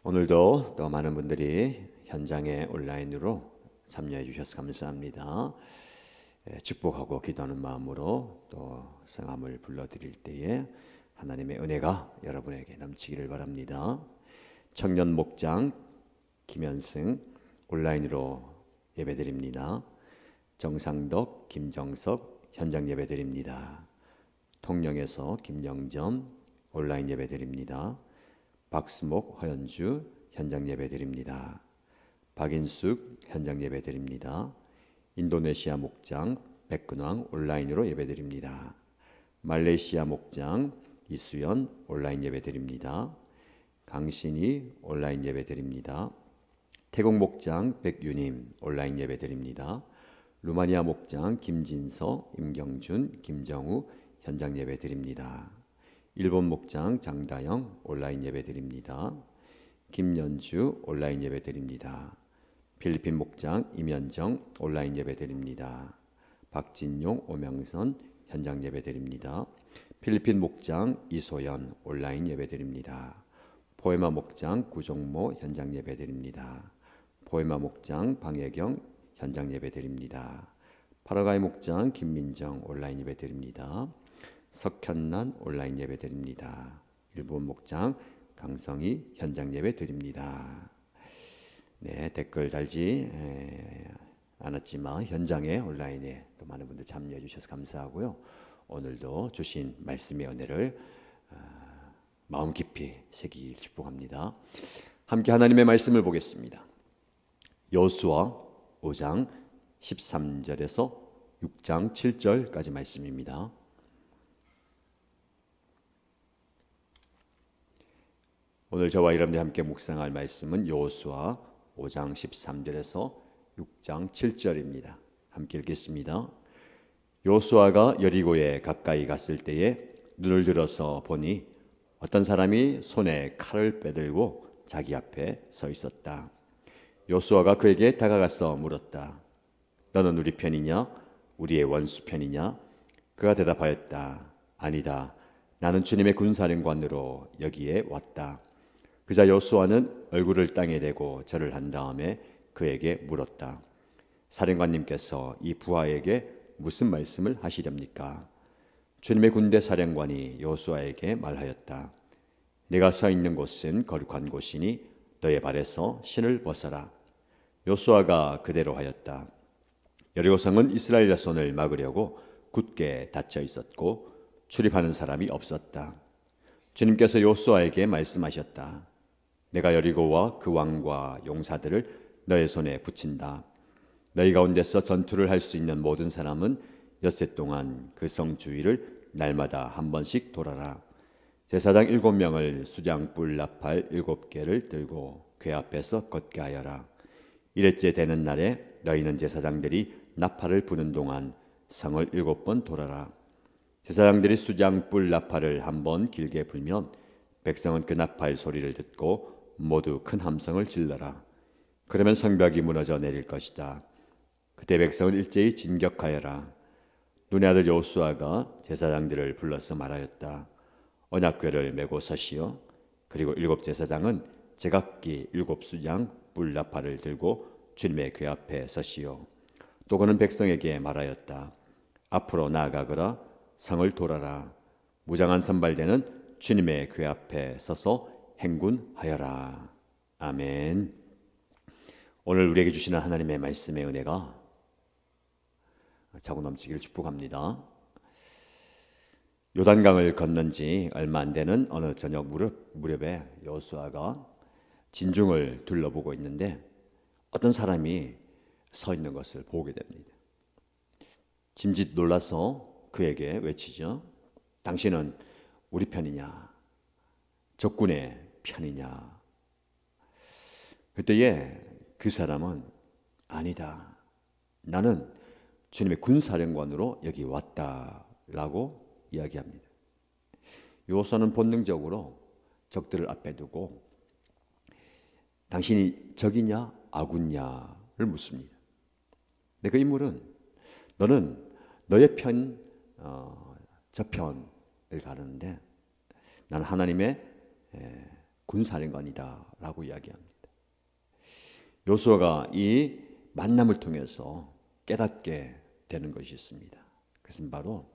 오늘도 또 많은 분들이 현장에 온라인으로 참여해 주셔서 감사합니다. 축복하고 기도하는 마음으로 또 성함을 불러드릴 때에 하나님의 은혜가 여러분에게 넘치기를 바랍니다. 청년 목장 김현승 온라인으로 예배드립니다. 정상덕, 김정석 현장 예배드립니다. 통영에서 김영점 온라인 예배드립니다. 박수목, 허연주 현장 예배드립니다. 박인숙 현장 예배드립니다. 인도네시아 목장 백근왕 온라인으로 예배드립니다. 말레이시아 목장 이수연 온라인 예배드립니다. 강신이 온라인 예배드립니다. 태국 목장 백유님 온라인 예배드립니다. 루마니아 목장 김진서, 임경준, 김정우 현장 예배드립니다. 일본 목장 장다영 온라인 예배드립니다. 김연주 온라인 예배드립니다. 필리핀 목장 임현정 온라인 예배드립니다. 박진용, 오명선 현장 예배드립니다. 필리핀 목장 이소연 온라인 예배드립니다. 포에마 목장 구종모 현장 예배드립니다. 포에마 목장 방혜경 현장 예배드립니다. 파라과이 목장 김민정 온라인 예배드립니다. 석현난 온라인 예배드립니다. 일본 목장 강성희 현장 예배드립니다. 네, 댓글 달지 않았지만 현장에 온라인에 또 많은 분들 참여해 주셔서 감사하고요. 오늘도 주신 말씀의 은혜를 마음 깊이 새기길 축복합니다. 함께 하나님의 말씀을 보겠습니다. 여호수아 5장 13절에서 6장 7절까지 말씀입니다. 오늘 저와 여러분들이 함께 묵상할 말씀은 여호수아 5장 13절에서 6장 7절입니다. 함께 읽겠습니다. 여호수아가 여리고에 가까이 갔을 때에 눈을 들어서 보니 어떤 사람이 손에 칼을 빼들고 자기 앞에 서 있었다. 여호수아가 그에게 다가가서 물었다. 너는 우리 편이냐? 우리의 원수 편이냐? 그가 대답하였다. 아니다. 나는 주님의 군사령관으로 여기에 왔다. 그자 여호수아는 얼굴을 땅에 대고 절을 한 다음에 그에게 물었다. 사령관님께서 이 부하에게 무슨 말씀을 하시렵니까? 주님의 군대 사령관이 여호수아에게 말하였다. 내가 서 있는 곳은 거룩한 곳이니 너의 발에서 신을 벗어라. 여호수아가 그대로 하였다. 여리고성은 이스라엘 자손을 막으려고 굳게 닫혀 있었고 출입하는 사람이 없었다. 주님께서 여호수아에게 말씀하셨다. 내가 여리고와 그 왕과 용사들을 너의 손에 붙인다. 너희 가운데서 전투를 할 수 있는 모든 사람은 엿새 동안 그 성 주위를 날마다 한 번씩 돌아라. 제사장 7명을 수장불 나팔 7개를 들고 궤 앞에서 걷게 하여라. 일회째 되는 날에 너희는 제사장들이 나팔을 부는 동안 성을 7번 돌아라. 제사장들이 수장불 나팔을 한 번 길게 불면 백성은 그 나팔 소리를 듣고 모두 큰 함성을 질러라. 그러면 성벽이 무너져 내릴 것이다. 그때 백성은 일제히 진격하여라. 눈의 아들 여호수아가 제사장들을 불러서 말하였다. 언약궤를 메고 서시오. 그리고 7 제사장은 제각기 7 수장 불나팔을 들고 주님의 궤 앞에 서시오. 또 그는 백성에게 말하였다. 앞으로 나아가거라. 성을 돌아라. 무장한 선발대는 주님의 궤 앞에 서서 행군하여라. 아멘. 오늘 우리에게 주시는 하나님의 말씀의 은혜가 차고 넘치기를 축복합니다. 요단강을 건넌 지 얼마 안 되는 어느 저녁 무렵에 여호수아가 진중을 둘러보고 있는데 어떤 사람이 서 있는 것을 보게 됩니다. 짐짓 놀라서 그에게 외치죠. 당신은 우리 편이냐? 적군의 편이냐? 그때에 그 사람은 아니다. 나는 주님의 군사령관으로 여기 왔다라고 이야기합니다. 여호수아는 본능적으로 적들을 앞에 두고 당신이 적이냐 아군냐를 묻습니다. 근데 그 인물은 너는 너의 편, 저 편을 가르는데 나는 하나님의 군사령관이다라고 이야기합니다. 요수아가 이 만남을 통해서 깨닫게 되는 것이 있습니다. 그것은 바로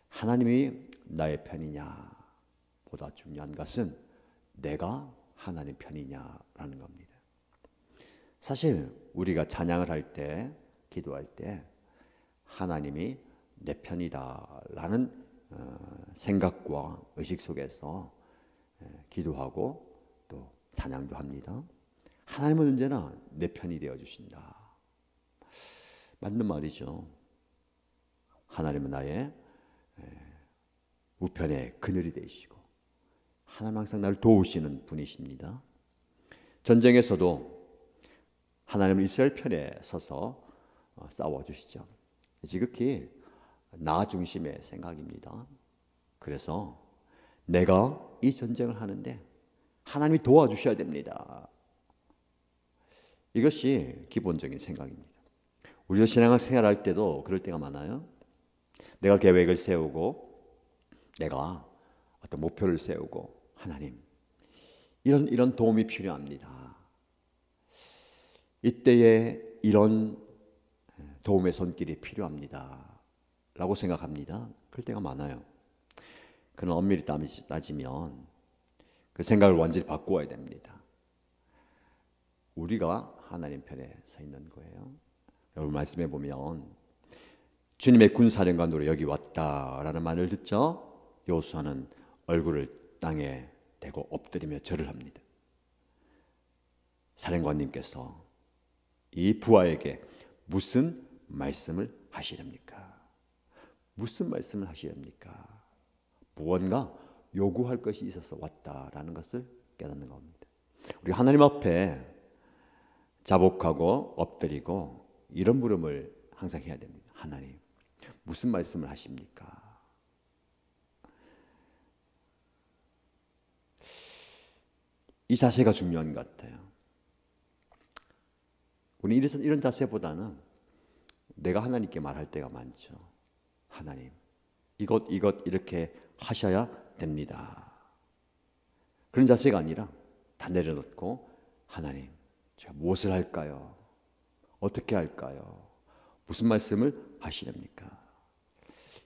하나님이 나의 편이냐 보다 중요한 것은 내가 하나님 편이냐라는 겁니다. 사실 우리가 찬양을 할 때, 기도할 때 하나님이 내 편이다라는 생각과 의식 속에서 기도하고 또 찬양도 합니다. 하나님은 언제나 내 편이 되어 주신다. 맞는 말이죠. 하나님은 나의 우편의 그늘이 되시고 하나님 항상 나를 도우시는 분이십니다. 전쟁에서도 하나님은 이스라엘 편에 서서 싸워주시죠. 지극히 나 중심의 생각입니다. 그래서 내가 이 전쟁을 하는데 하나님이 도와주셔야 됩니다. 이것이 기본적인 생각입니다. 우리도 신앙생활 할 때도 그럴 때가 많아요. 내가 계획을 세우고 내가 어떤 목표를 세우고 하나님 이런 도움이 필요합니다. 이때에 이런 도움의 손길이 필요합니다 라고 생각합니다. 그럴 때가 많아요. 그런 엄밀히 따지면 그 생각을 완전히 바꾸어야 됩니다. 우리가 하나님 편에 서 있는 거예요. 여러분 말씀해 보면 주님의 군사령관으로 여기 왔다라는 말을 듣죠. 요수아는 얼굴을 땅에 대고 엎드리며 절을 합니다. 사령관님께서 이 부하에게 무슨 말씀을 하시렵니까? 무슨 말씀을 하시렵니까? 무언가 요구할 것이 있어서 왔다라는 것을 깨닫는 겁니다. 우리 하나님 앞에 자복하고 엎드리고 이런 물음을 항상 해야 됩니다. 하나님, 무슨 말씀을 하십니까? 이 자세가 중요한 것 같아요. 우리 이런 자세보다는 내가 하나님께 말할 때가 많죠. 하나님, 이것 이렇게 하셔야 됩니다. 그런 자세가 아니라 다 내려놓고 하나님, 제가 무엇을 할까요? 어떻게 할까요? 무슨 말씀을 하시렵니까?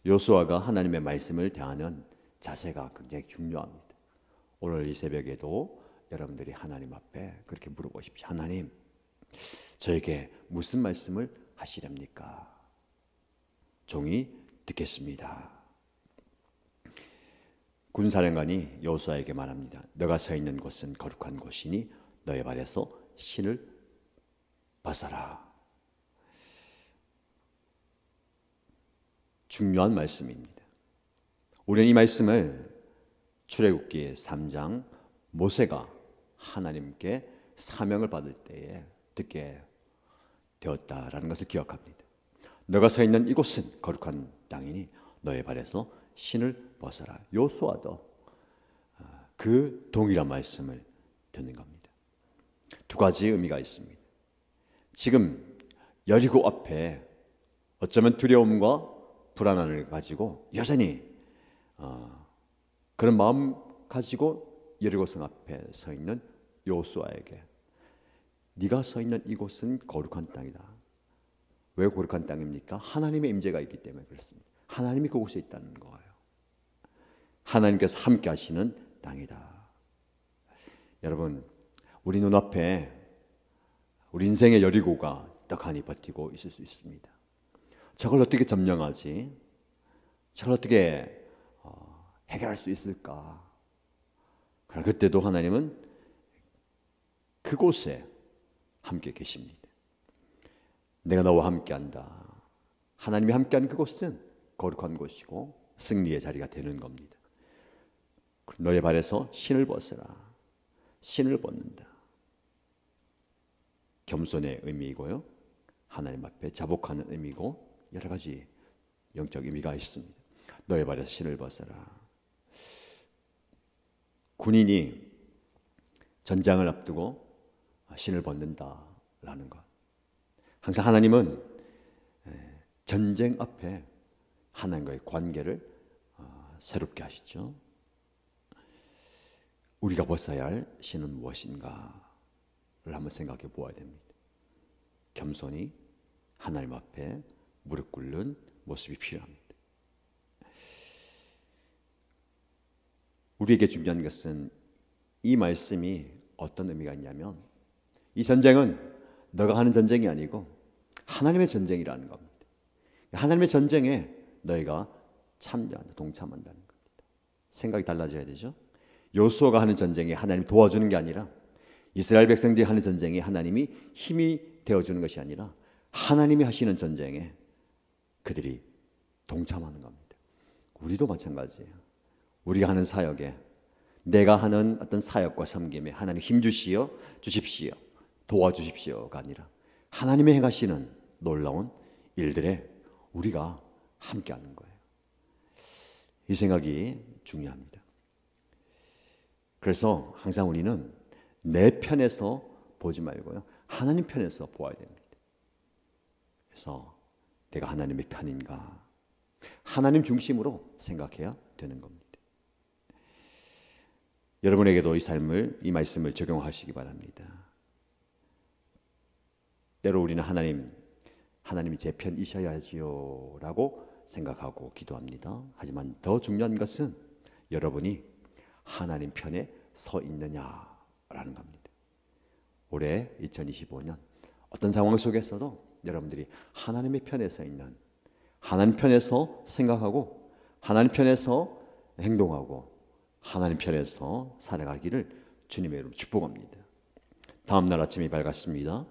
요수아가 하나님의 말씀을 대하는 자세가 굉장히 중요합니다. 오늘 이 새벽에도 여러분들이 하나님 앞에 그렇게 물어보십시오. 하나님, 저에게 무슨 말씀을 하시렵니까? 종이 듣겠습니다. 군사령관이 여호수아에게 말합니다. 너가 서 있는 곳은 거룩한 곳이니 너의 발에서 신을 벗어라. 중요한 말씀입니다. 우리는 이 말씀을 출애굽기 3장 모세가 하나님께 사명을 받을 때에 듣게 되었다라는 것을 기억합니다. 너가 서 있는 이곳은 거룩한 땅이니 너의 발에서 신을 벗어라. 요수아도 그 동일한 말씀을 듣는 겁니다. 두 가지 의미가 있습니다. 지금 여리고 앞에 어쩌면 두려움과 불안함을 가지고 여전히 그런 마음 가지고 여리고성 앞에 서 있는 요수아에게 네가 서 있는 이곳은 거룩한 땅이다. 왜 거룩한 땅입니까? 하나님의 임재가 있기 때문에 그렇습니다. 하나님이 그곳에 있다는 거예요. 하나님께서 함께 하시는 땅이다. 여러분, 우리 눈앞에 우리 인생의 여리고가 떡하니 버티고 있을 수 있습니다. 저걸 어떻게 점령하지? 저걸 어떻게 해결할 수 있을까? 그러나 그때도 하나님은 그곳에 함께 계십니다. 내가 너와 함께한다. 하나님이 함께한 그곳은 거룩한 곳이고 승리의 자리가 되는 겁니다. 너의 발에서 신을 벗어라. 신을 벗는다. 겸손의 의미이고요. 하나님 앞에 자복하는 의미고 여러 가지 영적 의미가 있습니다. 너의 발에서 신을 벗어라. 군인이 전장을 앞두고 신을 벗는다라는 것. 항상 하나님은 전쟁 앞에 하나님과의 관계를 새롭게 하시죠. 우리가 벗어야 할 신은 무엇인가를 한번 생각해 보아야 됩니다. 겸손히 하나님 앞에 무릎 꿇는 모습이 필요합니다. 우리에게 중요한 것은 이 말씀이 어떤 의미가 있냐면, 이 전쟁은 너가 하는 전쟁이 아니고 하나님의 전쟁이라는 겁니다. 하나님의 전쟁에 너희가 참여한다, 동참한다는 겁니다. 생각이 달라져야 되죠. 요수아가 하는 전쟁에 하나님 도와주는 게 아니라, 이스라엘 백성들이 하는 전쟁에 하나님이 힘이 되어주는 것이 아니라 하나님이 하시는 전쟁에 그들이 동참하는 겁니다. 우리도 마찬가지예요. 우리가 하는 사역에, 내가 하는 어떤 사역과 섬김에 하나님 힘 주시어 주십시오, 도와주십시오가 아니라 하나님의 행하시는 놀라운 일들에 우리가 함께하는 거예요. 이 생각이 중요합니다. 그래서 항상 우리는 내 편에서 보지 말고요, 하나님 편에서 보아야 됩니다. 그래서 내가 하나님의 편인가, 하나님 중심으로 생각해야 되는 겁니다. 여러분에게도 이 말씀을 적용하시기 바랍니다. 때로 우리는 하나님이 제 편이셔야지요 라고 생각하고 기도합니다. 하지만 더 중요한 것은 여러분이 하나님 편에 서 있느냐라는 겁니다. 올해 2025년 어떤 상황 속에서도 여러분들이 하나님의 편에 서 있는, 하나님 편에서 생각하고 하나님 편에서 행동하고 하나님 편에서 살아가기를 주님의 이름으로 축복합니다. 다음 날 아침이 밝았습니다.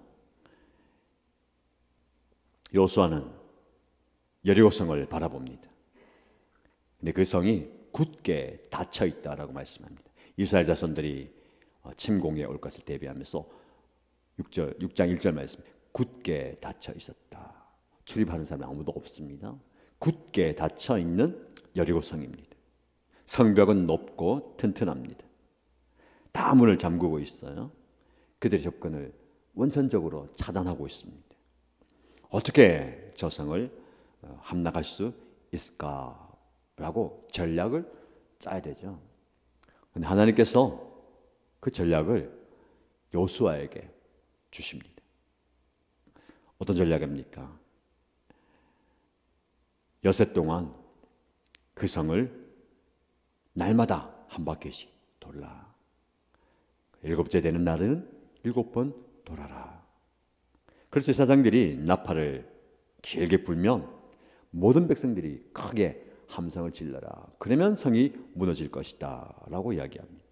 요수아는 여리고성을 바라봅니다. 근데 그 성이 굳게 닫혀 있다라고 말씀합니다. 이스라엘 자손들이 침공에 올 것을 대비하면서 6장 1절 말씀, 굳게 닫혀 있었다. 출입하는 사람이 아무도 없습니다. 굳게 닫혀 있는 여리고성입니다. 성벽은 높고 튼튼합니다. 다 문을 잠그고 있어요. 그들의 접근을 원천적으로 차단하고 있습니다. 어떻게 저 성을 함락할 수 있을까라고 전략을 짜야 되죠. 그런데 하나님께서 그 전략을 요수아에게 주십니다. 어떤 전략입니까? 여세 동안 그 성을 날마다 한 바퀴씩 돌라. 7째 되는 날은 7번 돌아라. 그래서 제사장들이 나팔을 길게 불면 모든 백성들이 크게 함성을 질러라. 그러면 성이 무너질 것이다 라고 이야기합니다.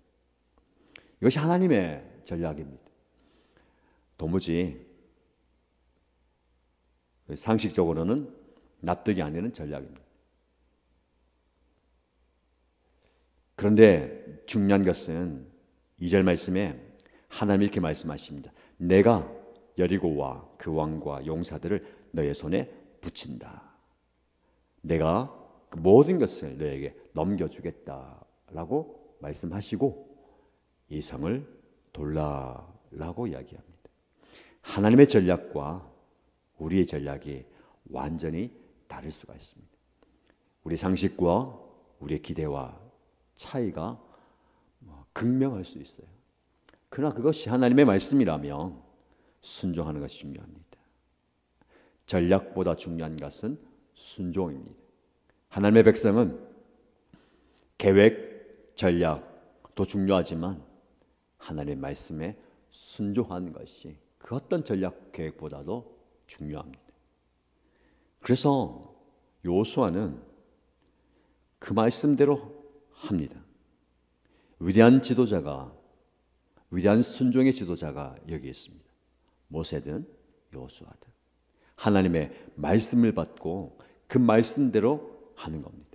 이것이 하나님의 전략입니다. 도무지 상식적으로는 납득이 안 되는 전략입니다. 그런데 중요한 것은 2절 말씀에 하나님이 이렇게 말씀하십니다. 내가 여리고와 그 왕과 용사들을 너의 손에 붙인다. 내가 그 모든 것을 너에게 넘겨주겠다라고 말씀하시고 이 성을 돌라라고 이야기합니다. 하나님의 전략과 우리의 전략이 완전히 다를 수가 있습니다. 우리 상식과 우리의 기대와 차이가 극명할 수 있어요. 그러나 그것이 하나님의 말씀이라면 순종하는 것이 중요합니다. 전략보다 중요한 것은 순종입니다. 하나님의 백성은 계획, 전략도 중요하지만 하나님의 말씀에 순종하는 것이 그 어떤 전략 계획보다도 중요합니다. 그래서 요수아는 그 말씀대로 합니다. 위대한 지도자가, 위대한 순종의 지도자가 여기 있습니다. 모세든 여호수아든 하나님의 말씀을 받고 그 말씀대로 하는 겁니다.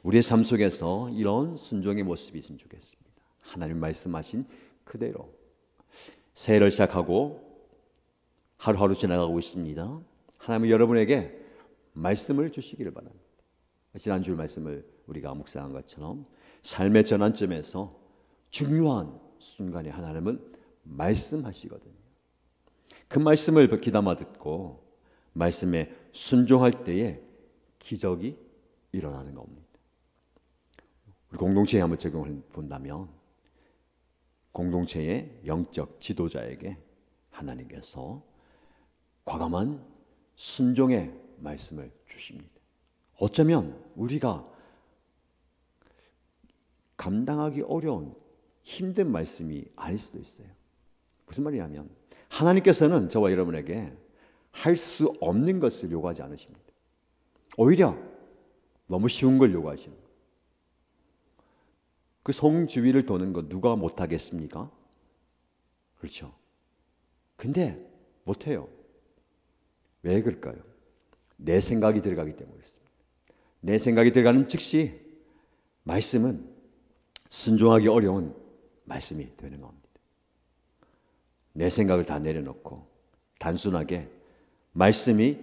우리의 삶 속에서 이런 순종의 모습이 있으면 좋겠습니다. 하나님 말씀하신 그대로 새해를 시작하고 하루하루 지나가고 있습니다. 하나님은 여러분에게 말씀을 주시기를 바랍니다. 지난주 말씀을 우리가 묵상한 것처럼 삶의 전환점에서 중요한 순간에 하나님은 말씀하시거든요. 그 말씀을 귀담아 듣고 말씀에 순종할 때에 기적이 일어나는 겁니다. 우리 공동체에 한번 적용을 본다면 공동체의 영적 지도자에게 하나님께서 과감한 순종의 말씀을 주십니다. 어쩌면 우리가 감당하기 어려운 힘든 말씀이 아닐 수도 있어요. 무슨 말이냐면 하나님께서는 저와 여러분에게 할 수 없는 것을 요구하지 않으십니다. 오히려 너무 쉬운 걸 요구하시는 거예요. 그 성 주위를 도는 거 누가 못하겠습니까? 그렇죠. 근데 못해요. 왜 그럴까요? 내 생각이 들어가기 때문에 그렇습니다. 내 생각이 들어가는 즉시 말씀은 순종하기 어려운 말씀이 되는 겁니다. 내 생각을 다 내려놓고 단순하게 말씀이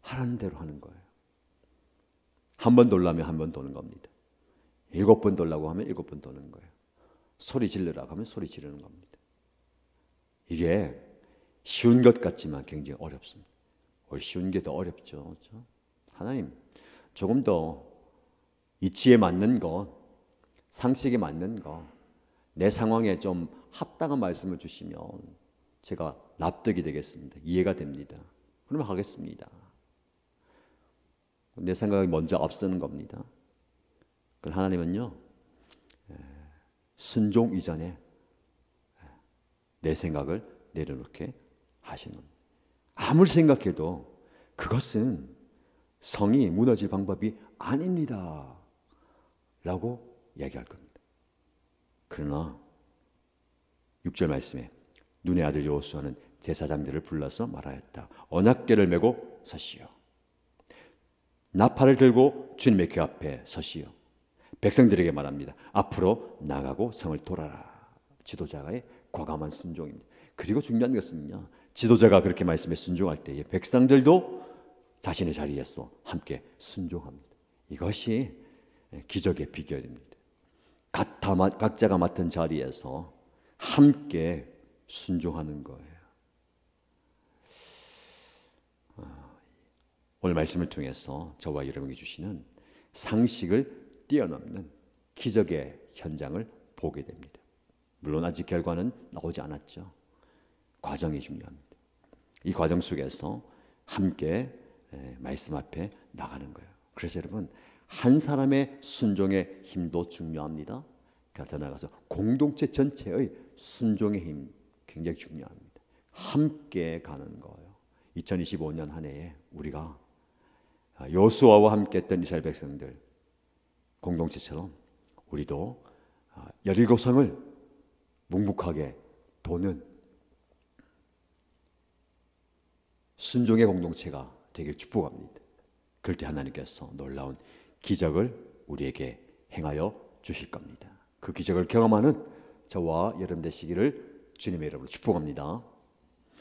하라는 대로 하는 거예요. 한 번 돌라면 한 번 도는 겁니다. 7번 돌라고 하면 7번 도는 거예요. 소리 지르라고 하면 소리 지르는 겁니다. 이게 쉬운 것 같지만 굉장히 어렵습니다. 쉬운 게 더 어렵죠. 그렇죠? 하나님, 조금 더 이치에 맞는 것, 상식에 맞는 것, 내 상황에 좀 합당한 말씀을 주시면 제가 납득이 되겠습니다. 이해가 됩니다. 그러면 하겠습니다. 내 생각이 먼저 앞서는 겁니다. 그럼 하나님은요, 순종 이전에 내 생각을 내려놓게 하시는 겁니다. 아무리 생각해도 그것은 성이 무너질 방법이 아닙니다 라고 얘기할 겁니다. 그러나 6절 말씀에 눈의 아들 여호수아는 제사장들을 불러서 말하였다. 언약궤를 메고 서시오. 나팔을 들고 주님의 궤 앞에 서시오. 백성들에게 말합니다. 앞으로 나가고 성을 돌아라. 지도자의 과감한 순종입니다. 그리고 중요한 것은요, 지도자가 그렇게 말씀에 순종할 때에 백성들도 자신의 자리에서 함께 순종합니다. 이것이 기적의 비결입니다. 각자가 맡은 자리에서 함께 순종하는 거예요. 오늘 말씀을 통해서 저와 여러분이 주시는 상식을 뛰어넘는 기적의 현장을 보게 됩니다. 물론 아직 결과는 나오지 않았죠. 과정이 중요합니다. 이 과정 속에서 함께 말씀 앞에 나가는 거예요. 그래서 여러분, 한 사람의 순종의 힘도 중요합니다. 더 나아가서 공동체 전체의 순종의 힘 굉장히 중요합니다. 함께 가는 거예요. 2025년 한 해에 우리가 여호수아와 함께 했던 이스라엘 백성들 공동체처럼 우리도 17성을 묵묵하게 도는 순종의 공동체가 되길 축복합니다. 그럴 때 하나님께서 놀라운 기적을 우리에게 행하여 주실 겁니다. 그 기적을 경험하는 저와 여러분 되시기를 주님의 이름으로 축복합니다.